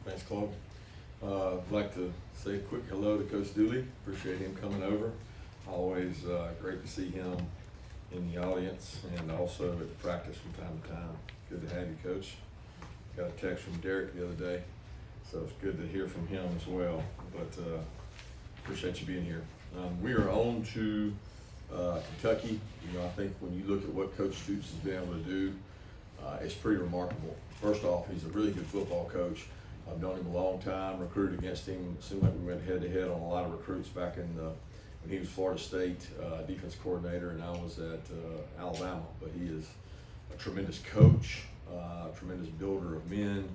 Thanks, Claude. I'd like to say a quick hello to Coach Dooley. Appreciate him coming over. Always great to see him in the audience and also at practice from time to time. Good to have you, Coach. Got a text from Derek the other day, so it's good to hear from him as well. But appreciate you being here. We are on to Kentucky. You know, I think when you look at what Coach Stoops has been able to do, it's pretty remarkable. First off, he's a really good football coach. I've known him a long time, recruited against him. It seemed like we went head to head on a lot of recruits back in when he was Florida State defense coordinator and I was at Alabama. But he is a tremendous coach, tremendous builder of men.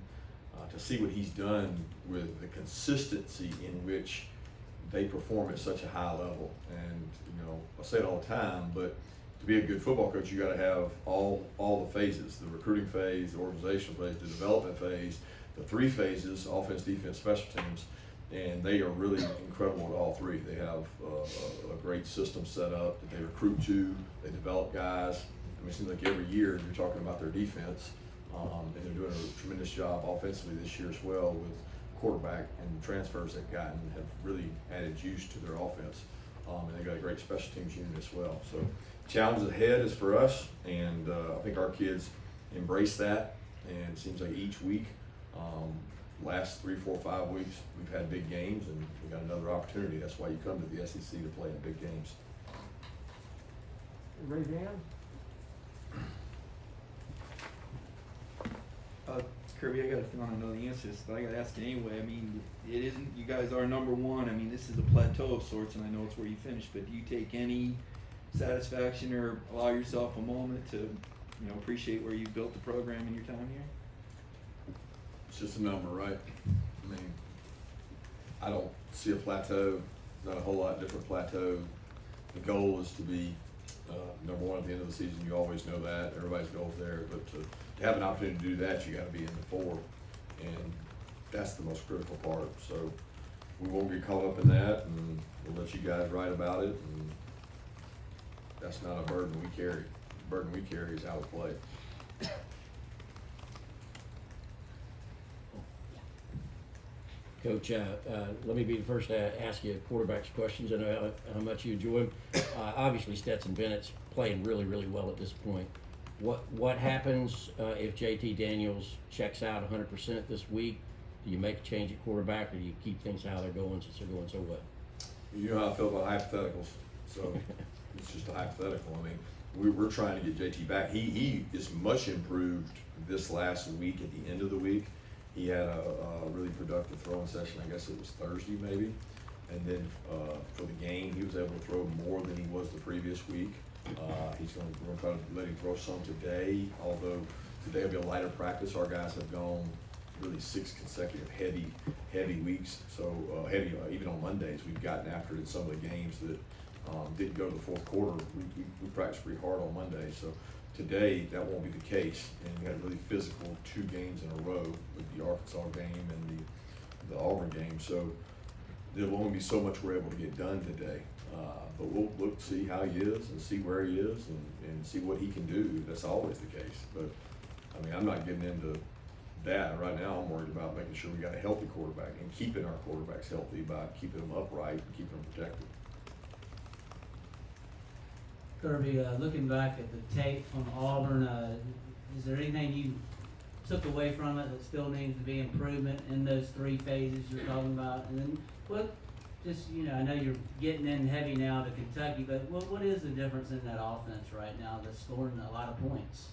To see what he's done with the consistency in which they perform at such a high level. And, you know, I say it all the time, but to be a good football coach, you got to have all the phases: the recruiting phase, the organizational phase, the development phase, the three phases: offense, defense, special teams. And they are really incredible at all three. They have a great system set up that they recruit to. They develop guys. I mean, it seems like every year you're talking about their defense, and they're doing a tremendous job offensively this year as well with quarterback, and the transfers they've gotten have really added juice to their offense. And they got a great special teams unit as well. So challenge ahead is for us, and I think our kids embrace that. And it seems like each week, last 3, 4, 5 weeks, we've had big games, and we got another opportunity. That's why you come to the SEC to play in big games. Raise your hand. Kirby, I got a feeling I know the answers, but I got to ask it anyway. I mean, it isn't, you guys are number one. I mean, this is a plateau of sorts, and I know it's where you finished, but do you take any satisfaction or allow yourself a moment to, you know, appreciate where you built the program in your time here? It's just a number, right? I mean, I don't see a plateau, not a whole lot different plateau. The goal is to be number one at the end of the season. You always know that. Everybody's goal's there. But to have an opportunity to do that, you got to be in the four. And that's the most critical part. So we won't get caught up in that, and we'll let you guys write about it. And that's not a burden we carry. The burden we carry is how we play. Coach, let me be the first to ask you quarterback's questions. I know how much you enjoy him. Obviously, Stetson Bennett's playing really, really well at this point. What happens if JT Daniels checks out 100% this week? Do you make a change at quarterback, or do you keep things how they're going since they're going so well? You know how I feel about hypotheticals, so it's just a hypothetical. I mean, we're trying to get JT back. He is much improved this last week. At the end of the week, he had a really productive throwing session. I guess it was Thursday maybe. And then for the game, he was able to throw more than he was the previous week. We're going to try to let him throw some today, although today will be a lighter practice. Our guys have gone really 6 consecutive heavy weeks. So heavy, even on Mondays, we've gotten after it in some of the games that didn't go to the fourth quarter. We practiced pretty hard on Monday. So today, that won't be the case, and we had a really physical 2 games in a row with the Arkansas game and the Auburn game. So there'll only be so much we're able to get done today. But we'll look to see how he is and see where he is and see what he can do. That's always the case. But, I mean, I'm not getting into that. Right now, I'm worried about making sure we got a healthy quarterback and keeping our quarterbacks healthy by keeping them upright and keeping them protected. Kirby, looking back at the tape from Auburn, is there anything you took away from it that still needs to be improvement in those 3 phases you're talking about? And then I know you're getting in heavy now to Kentucky, but what is the difference in that offense right now that's scoring a lot of points?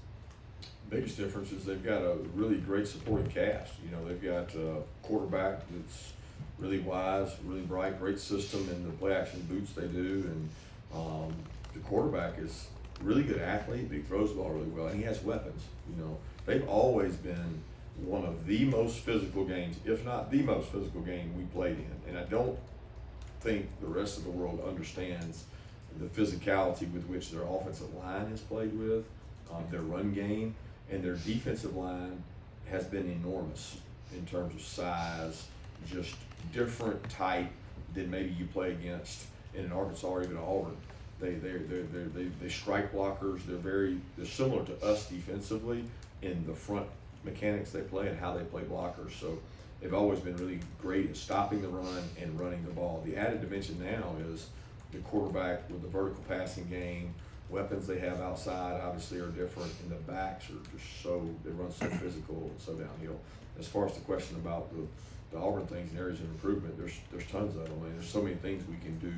Biggest difference is they've got a really great supporting cast. You know, they've got a quarterback that's really wise, really bright, great system in the play action boots they do, and the quarterback is a really good athlete, but he throws the ball really well, and he has weapons. You know, they've always been one of the most physical games, if not the most physical game we played in. And I don't think the rest of the world understands the physicality with which their offensive line is played with, their run game, and their defensive line has been enormous in terms of size, just different type than maybe you play against in an Arkansas or even Auburn. They strike blockers. They're similar to us defensively in the front mechanics they play and how they play blockers. So they've always been really great at stopping the run and running the ball. The added dimension now is the quarterback with the vertical passing game, weapons they have outside obviously are different, and the backs are just they run so physical and so downhill. As far as the question about the Auburn things and areas of improvement, there's tons of them. I mean, there's so many things we can do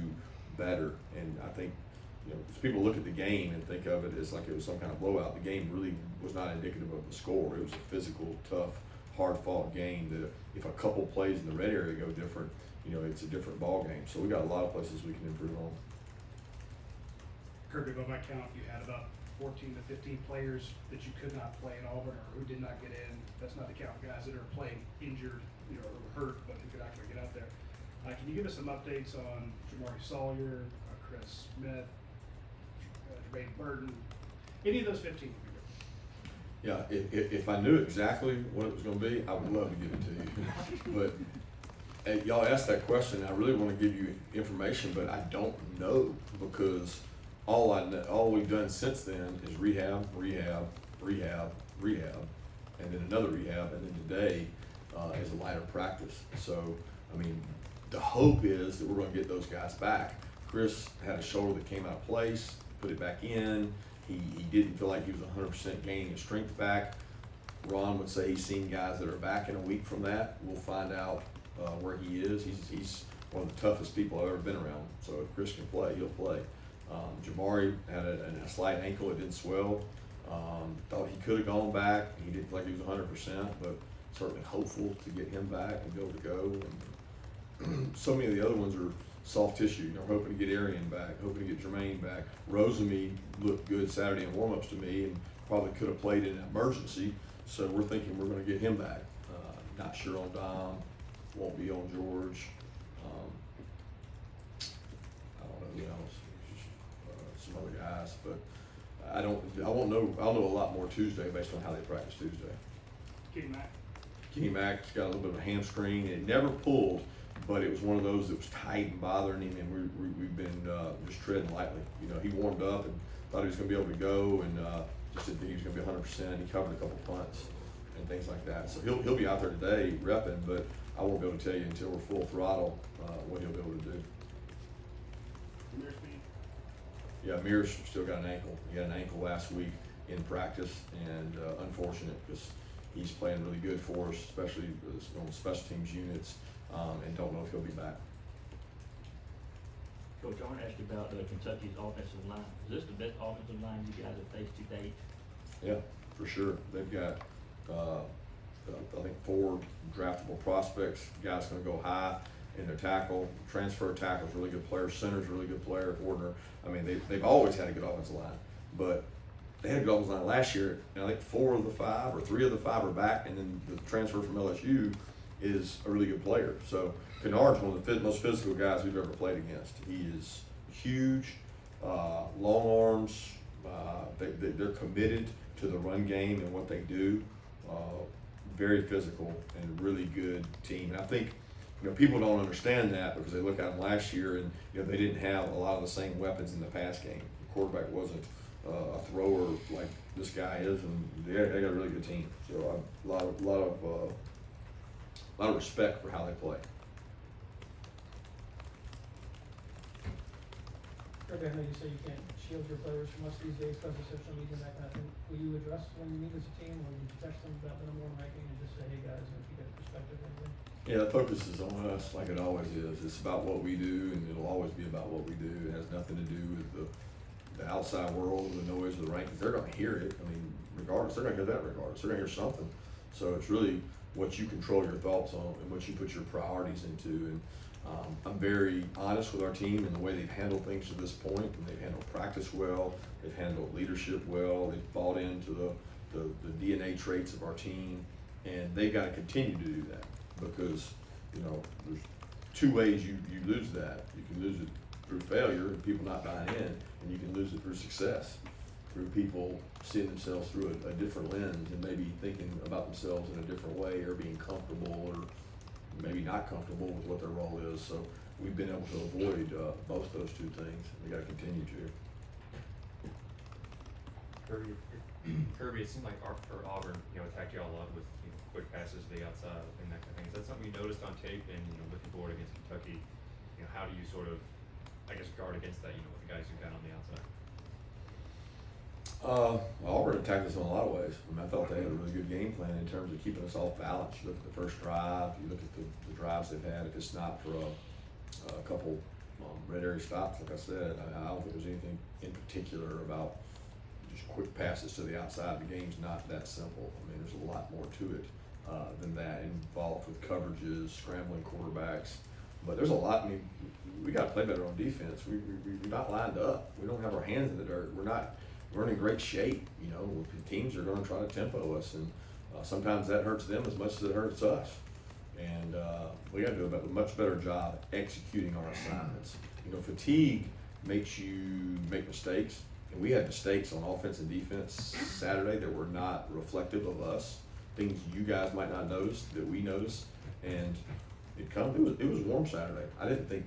better, and I think, you know, if people look at the game and think of it as like it was some kind of blowout, the game really was not indicative of the score. It was a physical, tough, hard-fought game that if a couple plays in the red area go different, you know, it's a different ball game. So we got a lot of places we can improve on. Kirby, by my count, you had about 14 to 15 players that you could not play in Auburn or who did not get in. That's not to count guys that are playing injured, you know, or hurt, but who could actually get out there. Can you give us some updates on Jamari Sawyer, Chris Smith, Jermaine Burton, any of those 15 would be good. Yeah, if I knew exactly what it was going to be, I would love to give it to you. But y'all asked that question. I really want to give you information, but I don't know, because all we've done since then is rehab, and then another rehab, and then today is a lighter practice. So, I mean, the hope is that we're going to get those guys back. Chris had a shoulder that came out of place, put it back in. He didn't feel like he was 100% gaining his strength back. Ron would say he's seen guys that are back in a week from that. We'll find out where he is. He's one of the toughest people I've ever been around. So if Chris can play, he'll play. Jamari had a slight ankle. It didn't swell. Thought he could have gone back. He didn't feel like he was 100%, but certainly hopeful to get him back and be able to go. And so many of the other ones are soft tissue. You know, hoping to get Arian back, hoping to get Jermaine back. Rosemy looked good Saturday in warm-ups to me, and probably could have played in an emergency. So we're thinking we're going to get him back. Not sure on Dom. Won't be on George. I don't know who else. Some other guys, but I'll know a lot more Tuesday based on how they practice Tuesday. Kenny Mack's got a little bit of a hamstring, and it never pulled, but it was one of those that was tight and bothering him, and we've been just treading lightly. You know, he warmed up and thought he was going to be able to go, and just didn't think he was going to be 100%. He covered a couple punts and things like that. So he'll be out there today repping, but I won't be able to tell you until we're full throttle what he'll be able to do. Yeah, Mears still got an ankle. He had an ankle last week in practice, and unfortunate because he's playing really good for us, especially on special teams units, and don't know if he'll be back. Coach, I want to ask you about Kentucky's offensive line. Is this the best offensive line you guys have faced to date? Yeah, for sure. They've got, I think, 4 draftable prospects. Guys going to go high in their tackle. Transfer tackle's really good player. Center's really good player. Warner. I mean, they've always had a good offensive line, but they had a good offensive line last year, and I think 4 of the 5 or 3 of the 5 are back, and then the transfer from LSU is a really good player. So Kennard's one of the most physical guys we've ever played against. He is huge, long arms. They're committed to the run game and what they do. Very physical and really good team. And I think, you know, people don't understand that because they look at them last year and, you know, they didn't have a lot of the same weapons in the pass game. The quarterback wasn't a thrower like this guy is, and they got a really good team. So a lot of respect for how they play. Kirby, I know you say you can't shield your players from us these days because of social media and that kind of thing. Will you address when you meet as a team, or will you text them about the number 1 ranking and just say, hey guys, if you get a perspective or anything? Yeah, the focus is on us like it always is. It's about what we do, and it'll always be about what we do. It has nothing to do with the outside world, the noise of the rankings. They're going to hear it. I mean, regardless, they're going to hear that regardless. They're going to hear something. So it's really what you control your thoughts on and what you put your priorities into. And I'm very honest with our team and the way they've handled things to this point. And they've handled practice well. They've handled leadership well. They've bought into the DNA traits of our team, and they've got to continue to do that because, you know, there's 2 ways you lose that. You can lose it through failure and people not buying in, and you can lose it through success, through people seeing themselves through a different lens and maybe thinking about themselves in a different way, or being comfortable or maybe not comfortable with what their role is. So we've been able to avoid both those 2 things. We got to continue to. Kirby, if Kirby, it seemed like for Auburn, attacked you all a lot with quick passes to the outside and that kind of thing. Is that something you noticed on tape? And looking forward against Kentucky, how do you sort of, I guess, guard against that? With the guys you've got on the outside. Auburn attacked us in a lot of ways. I thought they had a really good game plan in terms of keeping us off balance. You look at the first drive, you look at the drives they've had. If it's not for a couple red area stops, like I said, I don't think there's anything in particular about just quick passes to the outside. The game's not that simple. There's a lot more to it than that, involved with coverages, scrambling quarterbacks. But there's a lot. We got to play better on defense. We're not lined up. We don't have our hands in the dirt. We're in great shape. Teams are going to try to tempo us, and sometimes that hurts them as much as it hurts us. And we got to do a much better job executing our assignments. Fatigue makes you make mistakes, and we had mistakes on offense and defense Saturday that were not reflective of us. Things you guys might not notice that we noticed, and it was warm Saturday. I didn't think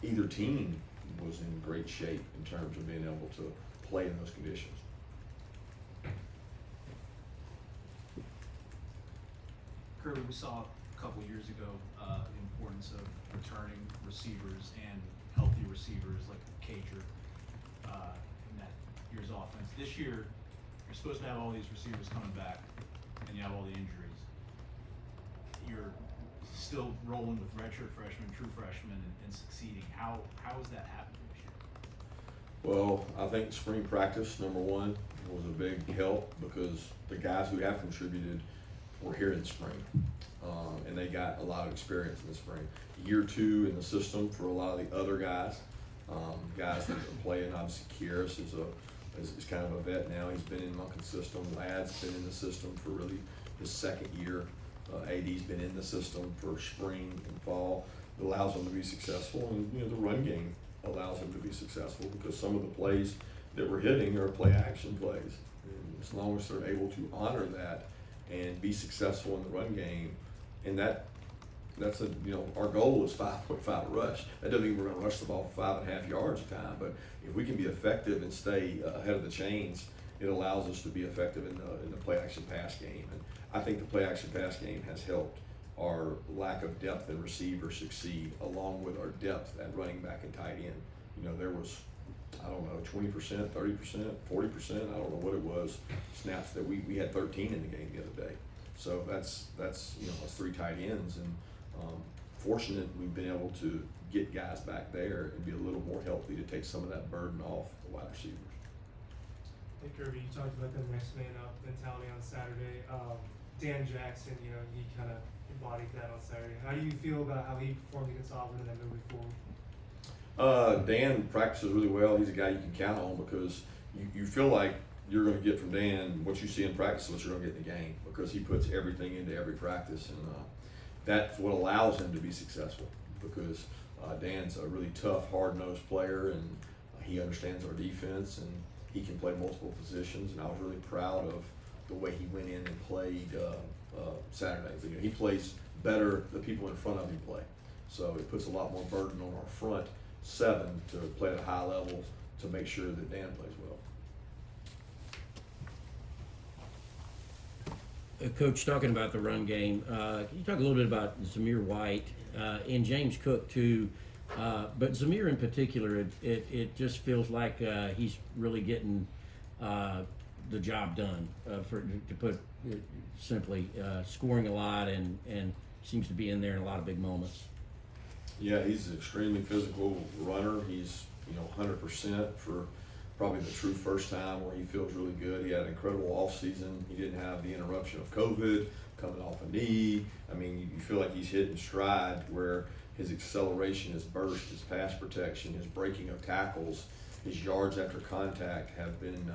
either team was in great shape in terms of being able to play in those conditions. Kirby, we saw a couple years ago the importance of returning receivers and healthy receivers like Cager in that year's offense. This year, you're supposed to have all these receivers coming back, and you have all the injuries. You're still rolling with redshirt freshmen, true freshmen, and succeeding. How has that happened this year? Well, I think spring practice, number one, was a big help because the guys who have contributed were here in the spring, and they got a lot of experience in the spring. Year two in the system for a lot of the other guys that are playing. Obviously, Kieris is kind of a vet now. He's been in Monken's system. Ladd's been in the system for really his second year. AD's been in the system for spring and fall. It allows them to be successful, and the run game allows them to be successful because some of the plays that we're hitting are play action plays. And as long as they're able to honor that and be successful in the run game, and that's our goal is 5.5 rush. That doesn't mean we're going to rush the ball for 5.5 yards a time, but if we can be effective and stay ahead of the chains, it allows us to be effective in the play action pass game. And I think the play action pass game has helped our lack of depth in receiver succeed, along with our depth at running back and tight end. There was, 20%, 30%, 40%, I don't know what it was, snaps that we had 13 in the game the other day. So that's 3 tight ends, and fortunate we've been able to get guys back there and be a little more healthy to take some of that burden off the wide receivers. Hey Kirby, you talked about the next man up mentality on Saturday. Dan Jackson, he kind of embodied that on Saturday. How do you feel about how he performed against Auburn and then moving forward? Dan practices really well. He's a guy you can count on because you feel like you're going to get from Dan what you see in practice, what you're going to get in the game, because he puts everything into every practice, and that's what allows him to be successful. Because Dan's a really tough, hard-nosed player, and he understands our defense, and he can play multiple positions. And I was really proud of the way he went in and played Saturday. But, he plays better the people in front of him play, so it puts a lot more burden on our front 7 to play at a high level to make sure that Dan plays well. Coach, talking about the run game, can you talk a little bit about Zamir White and James Cook too? But Zamir in particular, it just feels like he's really getting the job done, to put it simply, scoring a lot and seems to be in there in a lot of big moments. Yeah, he's an extremely physical runner. He's 100% for probably the true first time where he feels really good. He had an incredible off season. He didn't have the interruption of COVID, coming off a knee. You feel like he's hitting stride where his acceleration, his burst, his pass protection, his breaking of tackles, his yards after contact have been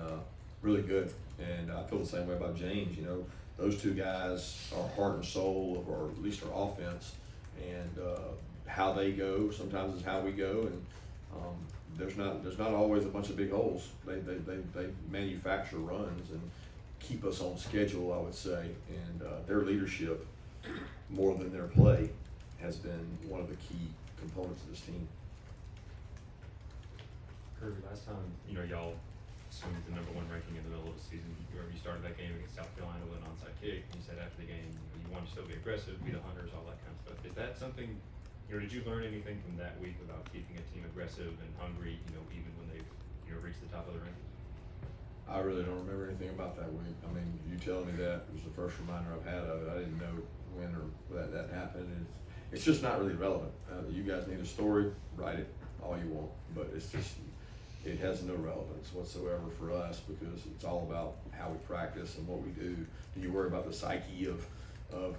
really good. And I feel the same way about James. Those two guys are heart and soul of at least our offense, and how they go sometimes is how we go. And there's not always a bunch of big holes. They manufacture runs and keep us on schedule, I would say. And their leadership, more than their play, has been one of the key components of this team. Kirby, last time y'all swing to the #1 ranking in the middle of the season. You remember you started that game against South Carolina with an onside kick, and you said after the game, you want to still be aggressive, be the hunters, all that kind of stuff. Is that something, did you learn anything from that week about keeping a team aggressive and hungry, even when they've, reached the top of the rankings? I really don't remember anything about that week. I mean, you telling me that was the first reminder I've had of it. I didn't know when or that happened. It's just not really relevant. You guys need a story, write it all you want, but it has no relevance whatsoever for us because it's all about how we practice and what we do. Do you worry about the psyche of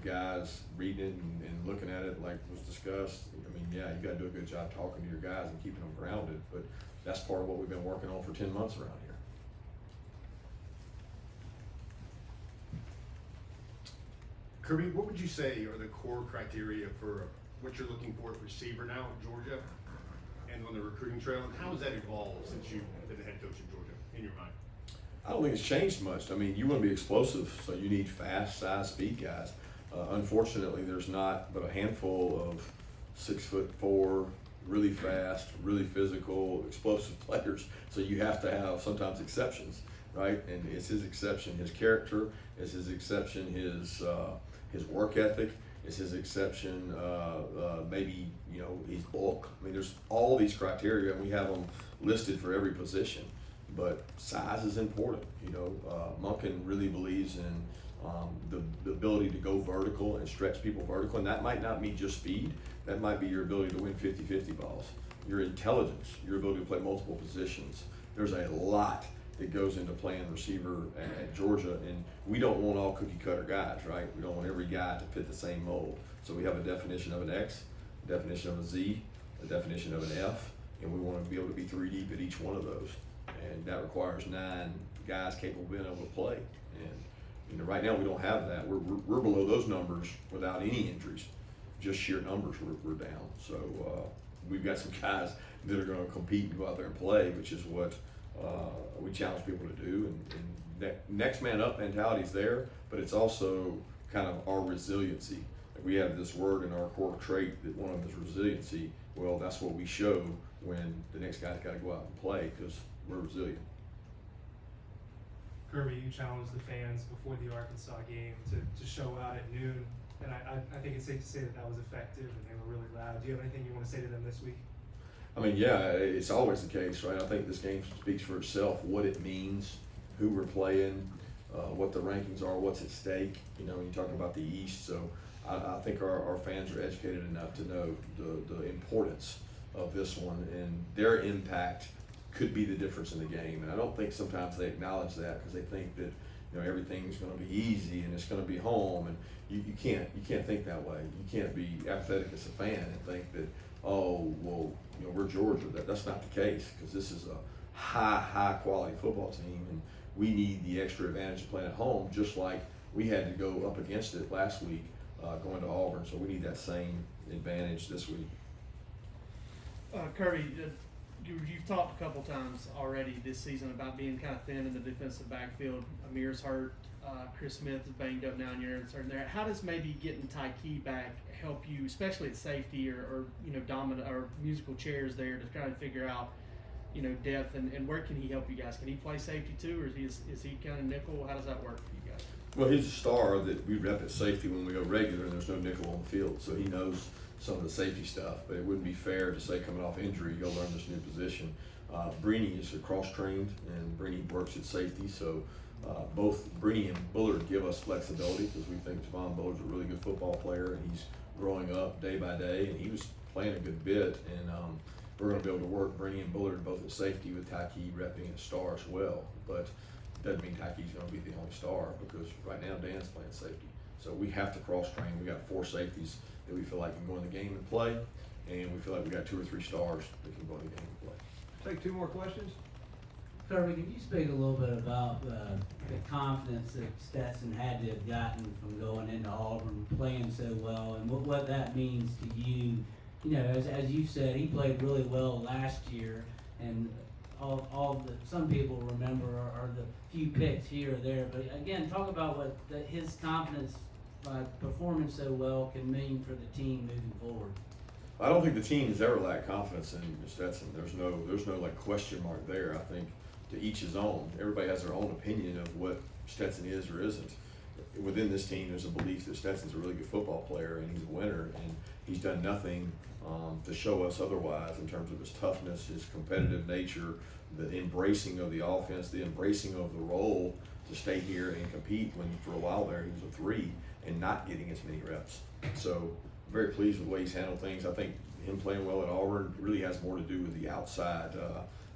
guys reading it and looking at it like was discussed? I mean, yeah, you gotta do a good job talking to your guys and keeping them grounded, but that's part of what we've been working on for 10 months around here. Kirby, what would you say are the core criteria for what you're looking for at receiver now at Georgia and on the recruiting trail? And how has that evolved since you've been the head coach at Georgia, in your mind? I don't think it's changed much. I mean, you want to be explosive, so you need fast, size, speed guys. Unfortunately, there's not but a handful of 6'4", really fast, really physical, explosive players. So you have to have sometimes exceptions, right? And it's his exception, his character. It's his exception, his work ethic. It's his exception, maybe, his bulk. I mean, there's all these criteria, and we have them listed for every position. But size is important. Monken really believes in the ability to go vertical and stretch people vertical, and that might not mean just speed. That might be your ability to win 50-50 balls, your intelligence, your ability to play multiple positions. There's a lot that goes into playing receiver at Georgia, and we don't want all cookie cutter guys, right? We don't want every guy to fit the same mold. So we have a definition of an X, a definition of a Z, a definition of an F, and we want to be able to be 3 deep at each one of those. And that requires 9 guys capable of being able to play. And right now we don't have that. We're below those numbers without any injuries. Just sheer numbers we're down. So we've got some guys that are going to compete and go out there and play, which is what we challenge people to do. And next man up mentality is there, but it's also kind of our resiliency. Like we have this word in our core trait that one of them is resiliency. Well, that's what we show when the next guy's got to go out and play because we're resilient. Kirby, you challenged the fans before the Arkansas game to show out at noon, and I think it's safe to say that was effective and they were really loud. Do you have anything you want to say to them this week? I mean, yeah, it's always the case, right? I think this game speaks for itself, what it means, who we're playing, what the rankings are, what's at stake. When you talk about the East, so I think our fans are educated enough to know the importance of this one, and their impact could be the difference in the game. And I don't think sometimes they acknowledge that because they think that everything's going to be easy and it's going to be home, and you can't think that way. You can't be apathetic as a fan and think that, oh well, we're Georgia. That's not the case, because this is a high quality football team, and we need the extra advantage of playing at home, just like we had to go up against it last week going to Auburn. So we need that same advantage this week. Kirby, you've talked a couple times already this season about being kind of thin in the defensive backfield. Amir's hurt, Chris Smith is banged up now, and you're uncertain there. How does maybe getting Tyke back help you, especially at safety or dominant or musical chairs there, to try to figure out depth and where can he help you guys? Can he play safety too, or is he kind of nickel? How does that work for you guys? Well, he's a star that we rep at safety when we go regular, and there's no nickel on the field, so he knows some of the safety stuff. But it wouldn't be fair to say coming off injury, go learn this new position. Brini is cross-trained, and Brini works at safety, so both Brini and Bullard give us flexibility because we think Javon Bullard's a really good football player, and he's growing up day by day, and he was playing a good bit. And we're going to be able to work Brini and Bullard both at safety with Tyke repping at star as well. But it doesn't mean Tyke's going to be the only star, because right now Dan's playing safety. So we have to cross-train. We got 4 safeties that we feel like can go in the game and play, and we feel like we got 2 or 3 stars that can go in the game and play. Take 2 more questions. Kirby, can you speak a little bit about the confidence that Stetson had to have gotten from going into Auburn, playing so well, and what that means to you? As you said, he played really well last year, and some people remember are the few picks here or there. But again, talk about what his confidence by performing so well can mean for the team moving forward. I don't think the team has ever lacked confidence in Stetson. There's no like question mark there. I think to each his own. Everybody has their own opinion of what Stetson is or isn't. Within this team, there's a belief that Stetson's a really good football player and he's a winner, and he's done nothing to show us otherwise in terms of his toughness, his competitive nature, the embracing of the offense, the embracing of the role to stay here and compete when for a while there he was a 3 and not getting as many reps. So I'm very pleased with the way he's handled things. I think him playing well at Auburn really has more to do with the outside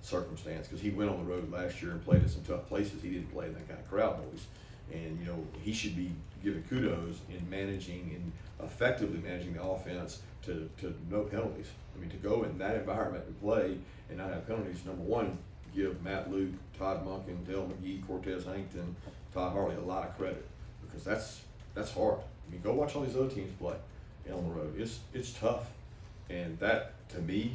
circumstance, because he went on the road last year and played in some tough places. He didn't play in that kind of crowd noise. And, you know, he should be given kudos in managing and effectively managing the offense to no penalties. I mean, to go in that environment and play and not have penalties, number one, give Matt Luke, Todd Monken, Dale McGee, Cortez Hankton, Todd Harley a lot of credit, because that's hard. I mean, go watch all these other teams play on the road. It's tough. And that, to me,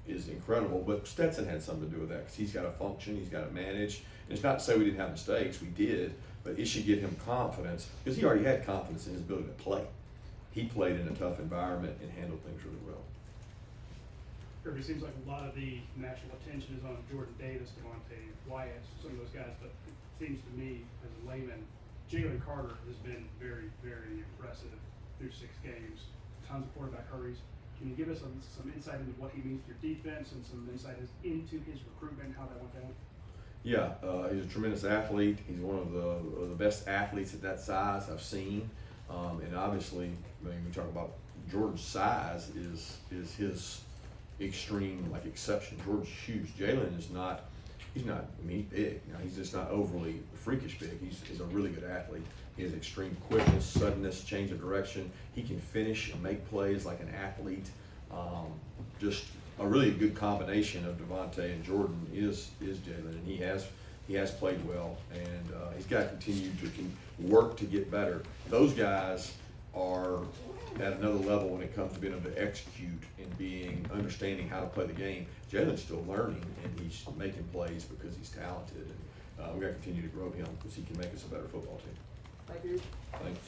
is incredible. But Stetson had something to do with that, because he's got to function, he's got to manage. And it's not to say we didn't have mistakes, we did, but it should give him confidence, because he already had confidence in his ability to play. He played in a tough environment and handled things really well. Kirby, it seems like a lot of the national attention is on Jordan Davis, Devontae Wyatt, some of those guys, but it seems to me, as a layman, Jalen Carter has been very, very impressive through 6 games. Tons of quarterback hurries. Can you give us some insight into what he means to your defense and some insight into his recruitment and how that went down? Yeah, he's a tremendous athlete. He's one of the best athletes at that size I've seen. And obviously, I mean, we talk about Jordan's size is his extreme exception. Jordan's huge. Jalen is not. He's not. I mean, he's big. You know, he's just not overly freakish big. He's a really good athlete. He has extreme quickness, suddenness, change of direction. He can finish and make plays like an athlete. Just a really good combination of Devontae and Jordan is Jalen, and he has played well, and he's got to continue to work to get better. Those guys are at another level when it comes to being able to execute and understanding how to play the game. Jalen's still learning, and he's making plays because he's talented, and we've got to continue to grow him because he can make us a better football team. Thank you. Thanks.